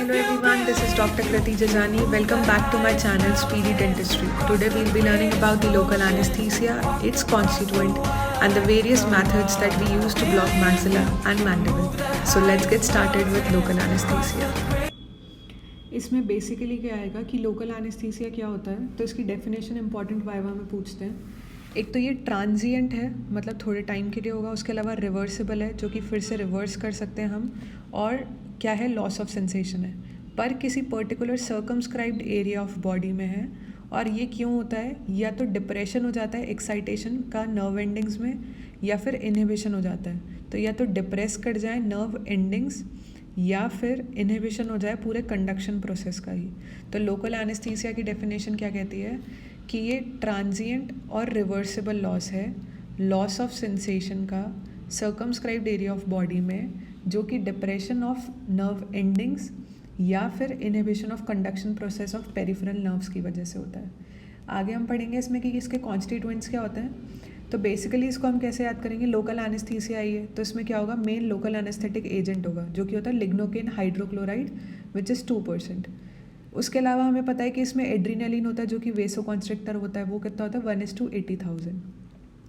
Hello everyone, this is Dr. Kriti Jajani. Welcome back to my channel Speedy Dentistry. Today we'll be learning about the local anesthesia, its constituent, and the various methods that we use to block maxilla and mandible. So let's get started with local anesthesia. इसमें basically क्या आएगा कि local anaesthesia क्या होता है, तो इसकी definition important viva में पूछते हैं. एक तो ये ट्रांजिएंट है, मतलब थोड़े टाइम के लिए होगा. उसके अलावा रिवर्सिबल है, जो कि फिर से रिवर्स कर सकते हैं हम. और क्या है, लॉस ऑफ सेंसेशन है, पर किसी particular circumscribed area of body में है. और ये क्यों होता है, या तो डिप्रेशन हो जाता है एक्साइटेशन का नर्व एंडिंग्स में, या फिर इनहिबिशन हो जाता है. तो या तो डिप्रेस कर जाए नर्व एंडिंग्स, या फिर इनहिबिशन हो जाए पूरे कंडक्शन प्रोसेस का ही. तो लोकल एनेस्थीसिया की डेफिनेशन क्या कहती है कि ये ट्रांजिएंट और रिवर्सिबल लॉस है, लॉस ऑफ सेंसेशन का सर्कमस्क्राइब्ड एरिया ऑफ बॉडी में, जो कि डिप्रेशन ऑफ नर्व एंडिंग्स या फिर inhibition of conduction process of peripheral nerves की वजह से होता है. आगे हम पढ़ेंगे इसमें कि इसके कॉन्स्टिट्यूएंट्स क्या होते हैं. तो बेसिकली इसको हम कैसे याद करेंगे, लोकल एनेस्थीसिया आई है तो इसमें क्या होगा, मेन लोकल एनेस्थेटिक एजेंट होगा जो कि होता है लिग्नोकेन हाइड्रोक्लोराइड विच इज़ 2%. उसके अलावा हमें पता है कि इसमें एड्रीनलिन होता है जो कि वेसोकॉन्स्ट्रिक्टर होता है, वो कितना होता है 1:80,000.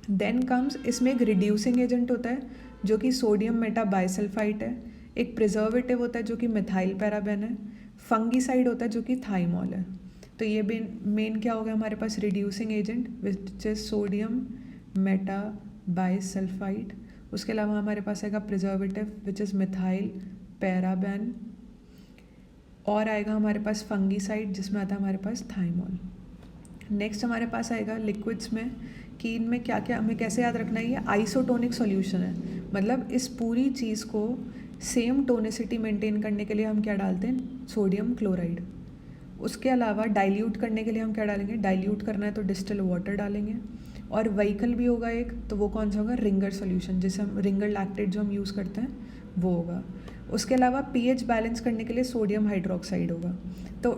देन कम्स इसमें एक रिड्यूसिंग एजेंट होता है जो कि सोडियम मेटा बाइसल्फाइट है. एक प्रिजर्वेटिव होता है जो कि मिथाइल पैराबेन है. फंगीसाइड होता है जो कि थाइमॉल है. तो ये मेन क्या होगा हमारे पास, reducing agent which is sodium meta bisulphite. उसके अलावा हमारे पास आएगा preservative which is methyl paraben. और आएगा हमारे पास फंगीसाइड जिसमें आता है हमारे पास थाइमॉल. नेक्स्ट हमारे पास आएगा लिक्विड्स में कि इनमें क्या क्या हमें कैसे याद रखना है. ये आइसोटोनिक सॉल्यूशन है, मतलब इस पूरी चीज़ को सेम टोनिसिटी मेंटेन करने के लिए हम क्या डालते हैं, सोडियम क्लोराइड. उसके अलावा डाइल्यूट करने के लिए हम क्या डालेंगे, डाइल्यूट करना है तो डिस्टिल वाटर डालेंगे. और व्हीकल भी होगा एक, तो वो कौन सा होगा, रिंगर सॉल्यूशन, जिसे हम रिंगर लैक्टेट जो हम यूज़ करते हैं वो होगा. उसके अलावा पीएच बैलेंस करने के लिए सोडियम हाइड्रोक्साइड होगा. तो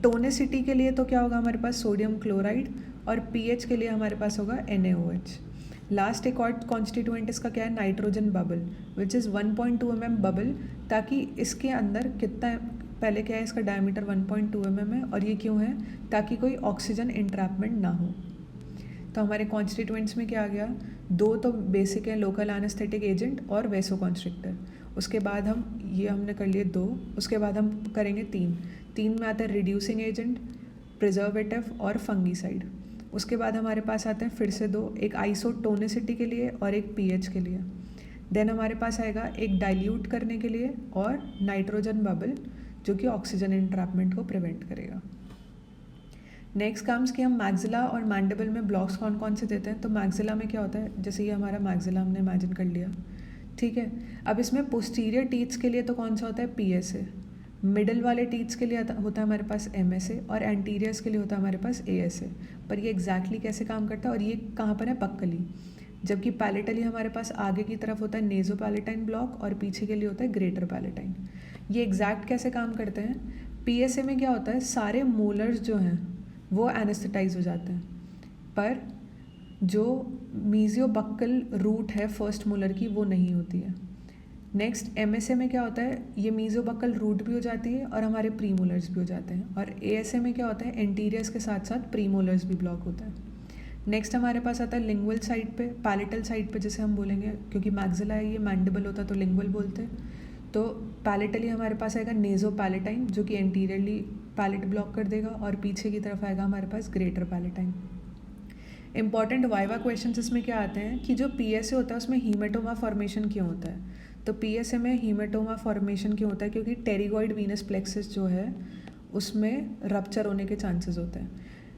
टोनिसिटी के लिए तो क्या होगा हमारे पास, सोडियम क्लोराइड. और पीएच के लिए हमारे पास होगा NaOH. लास्ट एक और कॉन्स्टिट्यूएंट इसका क्या है, nitrogen bubble which is 1.2 mm bubble. ताकि इसके अंदर कितना, पहले क्या है इसका डायमीटर 1.2 mm है, और ये क्यों है, ताकि कोई ऑक्सीजन इंट्रैपमेंट ना हो. तो हमारे कॉन्स्टिट्यूएंट्स में क्या आ गया, दो तो बेसिक है, लोकल एनेस्थेटिक एजेंट और वेसोकॉन्स्ट्रिक्टर. उसके बाद हमने कर लिए 2. उसके बाद हम करेंगे 3 में आता है रिड्यूसिंग एजेंट, प्रिजर्वेटिव और फंगीसाइड. उसके बाद हमारे पास आते हैं फिर से 2, एक आइसोटोनिसिटी के लिए और एक पीएच के लिए. देन हमारे पास आएगा एक डाइल्यूट करने के लिए और नाइट्रोजन बबल जो कि ऑक्सीजन इंट्रैपमेंट को प्रिवेंट करेगा. नेक्स्ट कम्स कि हम मैक्सिला और मैंडिबल में ब्लॉक्स कौन कौन से देते हैं. तो मैक्सिला में क्या होता है, जैसे ये हमारा मैक्सिला हमने इमेजिन कर लिया, ठीक है. अब इसमें पोस्टीरियर टीथ्स के लिए तो कौन सा होता है, PSA. मिडल वाले टीथ्स के लिए होता है हमारे पास MSA, और एंटीरियर्स के लिए होता है हमारे पास ASA. पर ये एग्जैक्टली कैसे काम करता है, और ये कहाँ पर है, बक्कली. जबकि पैलेटली हमारे पास आगे की तरफ होता है नेजो पैलेटाइन ब्लॉक, और पीछे के लिए होता है ग्रेटर पैलेटाइन. ये एग्जैक्ट कैसे काम करते हैं, PSA में क्या होता है, सारे मोलर्स जो हैं वो एनेस्थेटाइज हो जाते हैं, पर जो मीजियोबक्कल रूट है फर्स्ट मोलर की वो नहीं होती है. नेक्स्ट MSA में क्या होता है, ये मीजियोबक्कल रूट भी हो जाती है और हमारे प्रीमोलर्स भी हो जाते हैं. और ASA में क्या होता है, एंटीरियर्स के साथ साथ प्रीमोलर्स भी ब्लॉक होता है. नेक्स्ट हमारे पास आता है लिंगुअल साइड पे, पैलेटल साइड पे जैसे हम बोलेंगे, क्योंकि मैक्सिला है ये मैंडिबल होता है तो लिंगुअल बोलते हैं. तो पैलेटली हमारे पास आएगा नेजो पैलेटाइन जो कि एंटीरियरली पैलेट ब्लॉक कर देगा, और पीछे की तरफ आएगा हमारे पास greater palatine. Important viva question इसमें क्या आते हैं कि जो PSA होता है उसमें हीमेटोमा फॉर्मेशन क्यों होता है. तो PSA में हीमेटोमा फॉर्मेशन क्यों होता है, क्योंकि टेरिगॉइड वीनस प्लेक्सस जो है उसमें रप्चर होने के चांसेस होते हैं.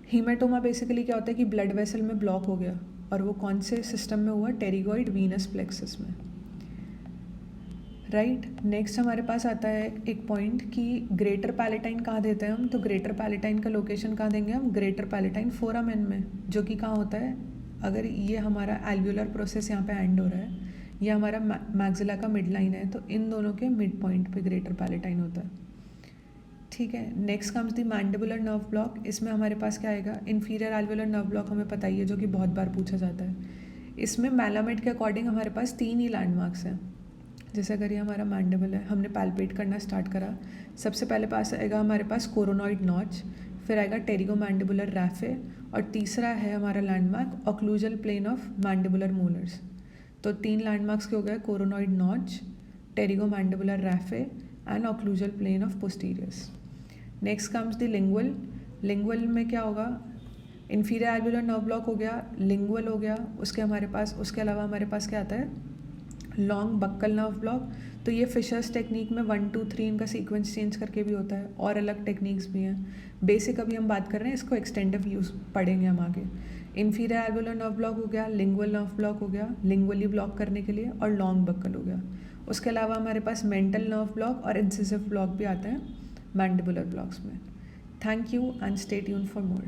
हीमेटोमा बेसिकली क्या होता है कि ब्लड वेसल में ब्लॉक हो गया, और वो कौन से सिस्टम में हुआ, टेरिगॉइड वीनस प्लेक्सस में, राइट. नेक्स्ट हमारे पास आता है एक पॉइंट कि ग्रेटर पैलेटाइन कहाँ देते हैं हम. तो ग्रेटर पैलेटाइन का लोकेशन कहाँ देंगे हम, ग्रेटर पैलेटाइन फोरामेन में, जो कि कहाँ होता है, अगर ये हमारा एल्व्यूलर प्रोसेस यहाँ पे एंड हो रहा है, ये हमारा मैक्सिला का मिड लाइन है, तो इन दोनों के मिड पॉइंट पे ग्रेटर पैलेटाइन होता है, ठीक है. Next comes the mandibular nerve block. इसमें हमारे पास क्या आएगा, इन्फीरियर एल्व्यूलर नर्व ब्लॉक हमें पता ही है, जो कि बहुत बार पूछा जाता है. इसमें मैलामेड के अकॉर्डिंग हमारे पास 3 ही लैंडमार्क्स हैं. जैसे अगर ये हमारा मैंडिबल है, हमने पैल्पेट करना स्टार्ट करा, सबसे पहले पास आएगा हमारे पास कोरोनॉइड नॉच, फिर आएगा टेरिगोमैंडिबुलर रैफे, और तीसरा है हमारा landmark occlusal plane of mandibular molars. तो 3 लैंडमार्क्स के हो गए, coronoid notch, pterygomandibular raphe and occlusal plane of posteriors. Next comes the lingual. Lingual में क्या होगा, इन्फीरियर एल्वियोलर नर्व ब्लॉक हो गया, लिंगुअल हो गया, उसके अलावा हमारे पास क्या आता है, लॉन्ग बक्कल नर्व ब्लॉक। तो ये फिशर्स टेक्निक में 1 2 3 इनका सीक्वेंस चेंज करके भी होता है, और अलग टेक्निक्स भी हैं। बेसिक अभी हम बात कर रहे हैं, इसको एक्सटेंडिव यूज़ पढ़ेंगे हम आगे। इन्फीरियर एल्वियोलर नर्व ब्लॉक हो गया, लिंगुअल नर्व ब्लॉक हो गया, लिंगुअली ब्लॉक करने के लिए, और लॉन्ग बक्कल हो गया। उसके अलावा हमारे पास मेंटल नर्व ब्लॉक और इंसिसिव ब्लॉक भी आते हैं मैंडिबुलर ब्लॉक्स में। Thank you and stay tuned for more.